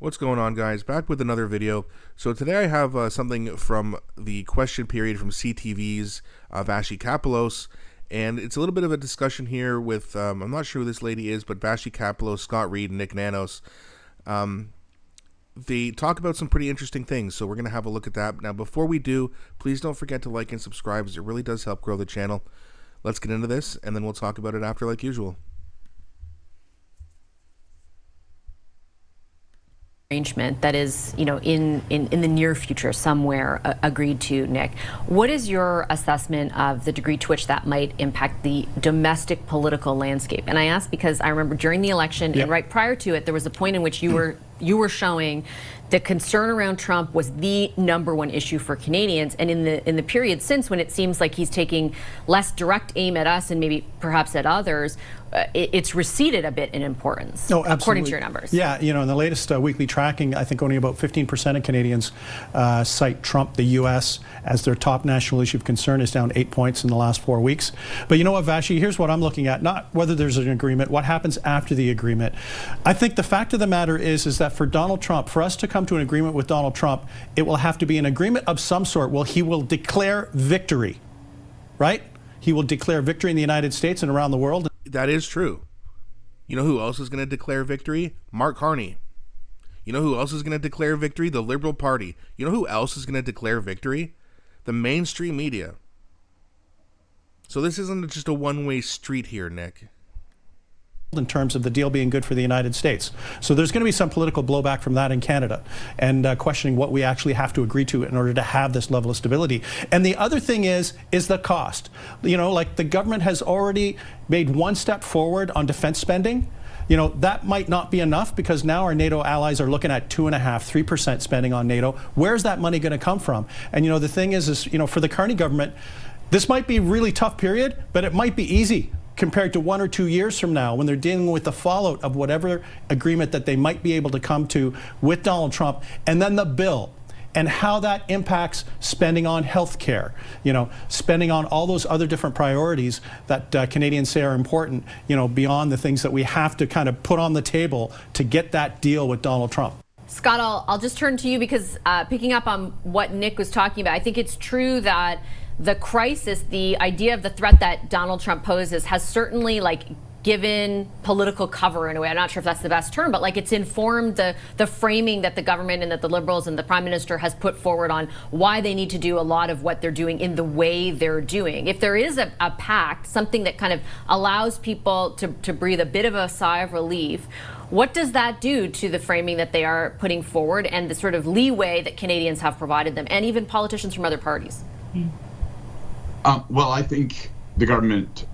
What's going on, guys? Back with another video. So today I have something from the question period from CTV's Vashi Kapelos, and it's a little bit of a discussion here with, I'm not sure who this lady is, but Vashi Kapelos, Scott Reid, and Nick Nanos. They talk about some pretty interesting things, so we're going to have a look at that. Now, before we do, please don't forget to like and subscribe, as it really does help grow the channel. Let's get into this, and then we'll talk about it after like usual. Arrangement that is, in the near future somewhere agreed to, Nick. What is your assessment of the degree to which that might impact the domestic political landscape? And I ask because I remember during the election and right prior to it, there was a point in which you were showing the concern around Trump was the #1 issue for Canadians, and in the period since, when it seems like he's taking less direct aim at us and maybe perhaps at others, it's receded a bit in importance, according to your numbers. Yeah, in the latest weekly tracking, I think only about 15% of Canadians cite Trump, the U.S., as their top national issue of concern. Is down 8 points in the last 4 weeks. But you know what, Vashi, here's what I'm looking at, not whether there's an agreement, what happens after the agreement. I think the fact of the matter is that for Donald Trump, for us to come to an agreement with Donald Trump, it will have to be an agreement of some sort. Well, he will declare victory, right? He will declare victory in the United States and around the world. That is true. You know who else is going to declare victory? Mark Carney. You know who else is going to declare victory? The Liberal Party. You know who else is going to declare victory? The mainstream media. So this isn't just a one-way street here, Nick, In terms of the deal being good for the United States. So there's going to be some political blowback from that in Canada, and questioning what we actually have to agree to in order to have this level of stability. And the other thing is the cost. Like the government has already made one step forward on defense spending. That might not be enough, because now our NATO allies are looking at 2.5–3% spending on NATO. Where's that money going to come from? And the thing is for the Carney government, this might be a really tough period, but it might be easy compared to 1 or 2 years from now, when they're dealing with the fallout of whatever agreement that they might be able to come to with Donald Trump, and then the bill, and how that impacts spending on health care, spending on all those other different priorities that Canadians say are important, beyond the things that we have to kind of put on the table to get that deal with Donald Trump. Scott, I'll just turn to you, because picking up on what Nick was talking about, I think it's true that the crisis, the idea of the threat that Donald Trump poses, has certainly given political cover in a way. I'm not sure if that's the best term, but it's informed the framing that the government and that the Liberals and the Prime Minister has put forward on why they need to do a lot of what they're doing in the way they're doing. If there is a pact, something that kind of allows people to breathe a bit of a sigh of relief, what does that do to the framing that they are putting forward and the sort of leeway that Canadians have provided them, and even politicians from other parties? Well, I think the government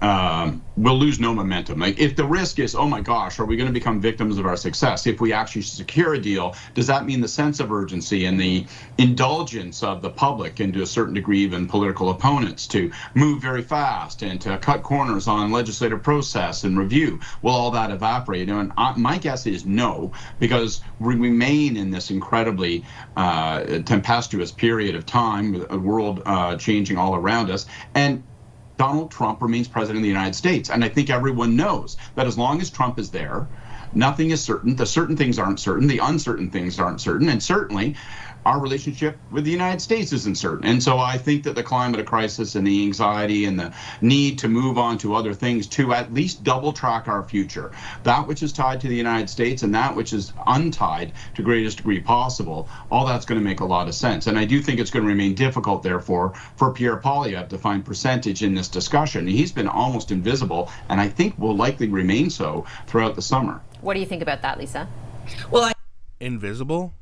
will lose no momentum. If the risk is, oh my gosh, are we going to become victims of our success? If we actually secure a deal, does that mean the sense of urgency and the indulgence of the public, and to a certain degree even political opponents, to move very fast and to cut corners on legislative process and review, will all that evaporate? And my guess is no, because we remain in this incredibly tempestuous period of time, with a world changing all around us, and Donald Trump remains president of the United States. And I think everyone knows that as long as Trump is there, nothing is certain. The certain things aren't certain. The uncertain things aren't certain. And certainly our relationship with the United States isn't certain. And so I think that the climate of crisis and the anxiety and the need to move on to other things, to at least double track our future, that which is tied to the United States and that which is untied to greatest degree possible, all that's going to make a lot of sense. And I do think it's going to remain difficult, therefore, for Pierre Poilievre to find percentage in this discussion. He's been almost invisible, and I think will likely remain so throughout the summer. What do you think about that, Lisa? Well, invisible?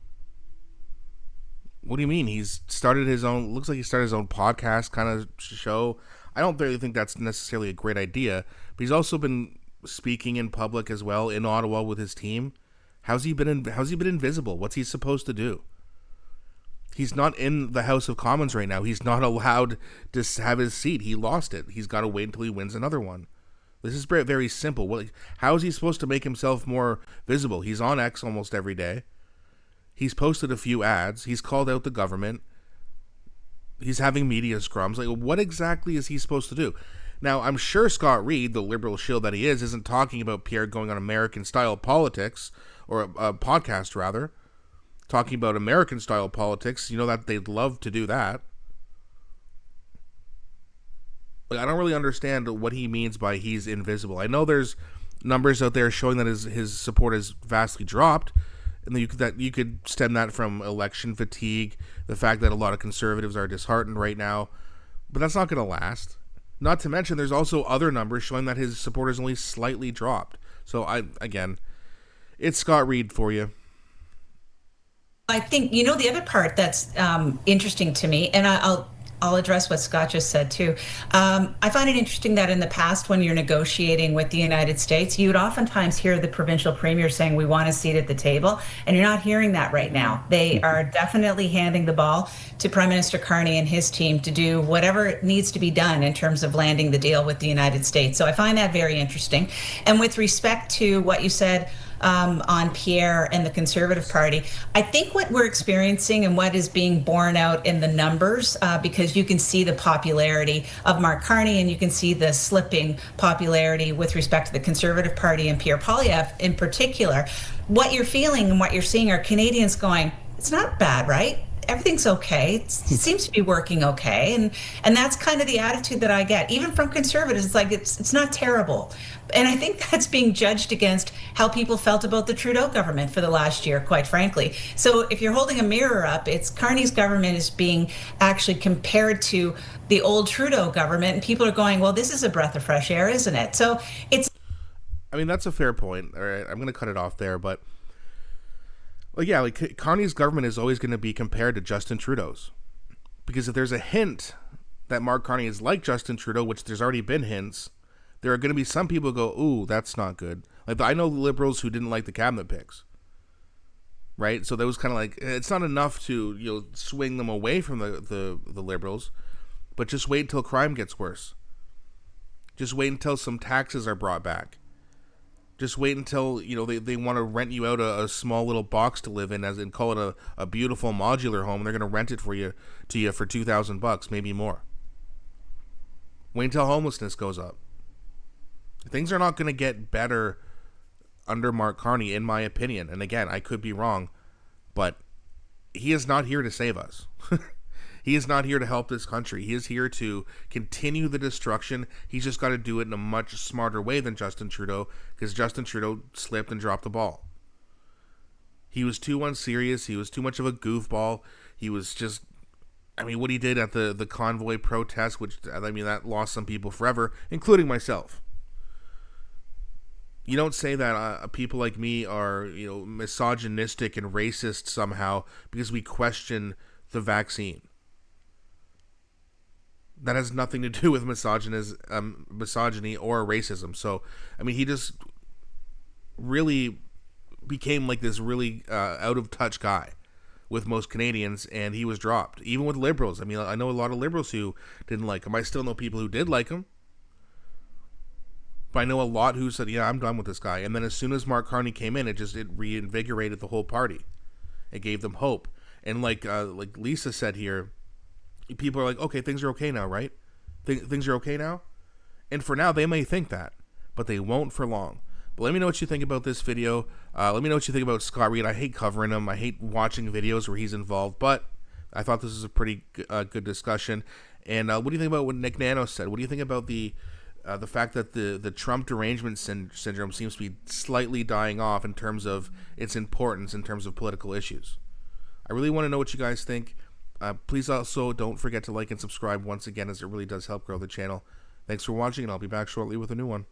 What do you mean? He's started his own, looks like he started his own podcast kind of show. I don't really think that's necessarily a great idea, but he's also been speaking in public as well in Ottawa with his team. How's he been invisible? What's he supposed to do? He's not in the House of Commons right now. He's not allowed to have his seat. He lost it. He's got to wait until he wins another one. This is very, very simple. How is he supposed to make himself more visible? He's on X almost every day. He's posted a few ads. He's called out the government. He's having media scrums. What exactly is he supposed to do? Now, I'm sure Scott Reid, the liberal shill that he is, isn't talking about Pierre going on American-style politics, or a podcast, rather. talking about American-style politics. You know that they'd love to do that. Like, I don't really understand what he means by he's invisible. I know there's numbers out there showing that his support has vastly dropped, and you could stem that from election fatigue, the fact that a lot of conservatives are disheartened right now, but that's not going to last. Not to mention, there's also other numbers showing that his support has only slightly dropped. So it's Scott Reid for you. I think, the other part that's interesting to me, and I'll address what Scott just said too. I find it interesting that in the past, when you're negotiating with the United States, you would oftentimes hear the provincial premier saying, we want a seat at the table. And you're not hearing that right now. They are definitely handing the ball to Prime Minister Carney and his team to do whatever needs to be done in terms of landing the deal with the United States. So I find that very interesting. And with respect to what you said, on Pierre and the Conservative Party, I think what we're experiencing and what is being borne out in the numbers, because you can see the popularity of Mark Carney and you can see the slipping popularity with respect to the Conservative Party and Pierre Poilievre in particular, what you're feeling and what you're seeing are Canadians going, it's not bad, right? Everything's okay. It seems to be working okay. And that's kind of the attitude that I get, even from conservatives. It's like, it's not terrible. And I think that's being judged against how people felt about the Trudeau government for the last year, quite frankly. So if you're holding a mirror up, it's Carney's government is being actually compared to the old Trudeau government. And people are going, well, this is a breath of fresh air, isn't it? So that's a fair point. All right, I'm going to cut it off there, but well, yeah, like Carney's government is always going to be compared to Justin Trudeau's, because if there's a hint that Mark Carney is like Justin Trudeau, which there's already been hints, there are going to be some people who go, ooh, that's not good. Like, I know Liberals who didn't like the cabinet picks, right? So that was kind of like, it's not enough to swing them away from the Liberals, but just wait until crime gets worse. Just wait until some taxes are brought back. Just wait until they want to rent you out a small little box to live in, and call it a beautiful modular home. And they're going to rent it for you for $2,000, maybe more. Wait until homelessness goes up. Things are not going to get better under Mark Carney, in my opinion. And again, I could be wrong, but he is not here to save us. He is not here to help this country. He is here to continue the destruction. He's just got to do it in a much smarter way than Justin Trudeau, because Justin Trudeau slipped and dropped the ball. He was too unserious. He was too much of a goofball. He was just, what he did at the convoy protest, that lost some people forever, including myself. You don't say that people like me are, misogynistic and racist somehow because we question the vaccine. That has nothing to do with misogyny or racism. So, he just really became like this really out of touch guy with most Canadians, and he was dropped. Even with Liberals. I know a lot of Liberals who didn't like him. I still know people who did like him. But I know a lot who said, yeah, I'm done with this guy. And then as soon as Mark Carney came in, it reinvigorated the whole party. It gave them hope. And like Lisa said here, people are like, okay, things are okay now, right? Things are okay now? And for now, they may think that, but they won't for long. But let me know what you think about this video. Let me know what you think about Scott Reid. I hate covering him. I hate watching videos where he's involved, but I thought this was a pretty good discussion. And what do you think about what Nick Nano said? What do you think about the fact that the Trump derangement syndrome seems to be slightly dying off in terms of its importance in terms of political issues? I really want to know what you guys think. Please also don't forget to like and subscribe once again, as it really does help grow the channel. Thanks for watching, and I'll be back shortly with a new one.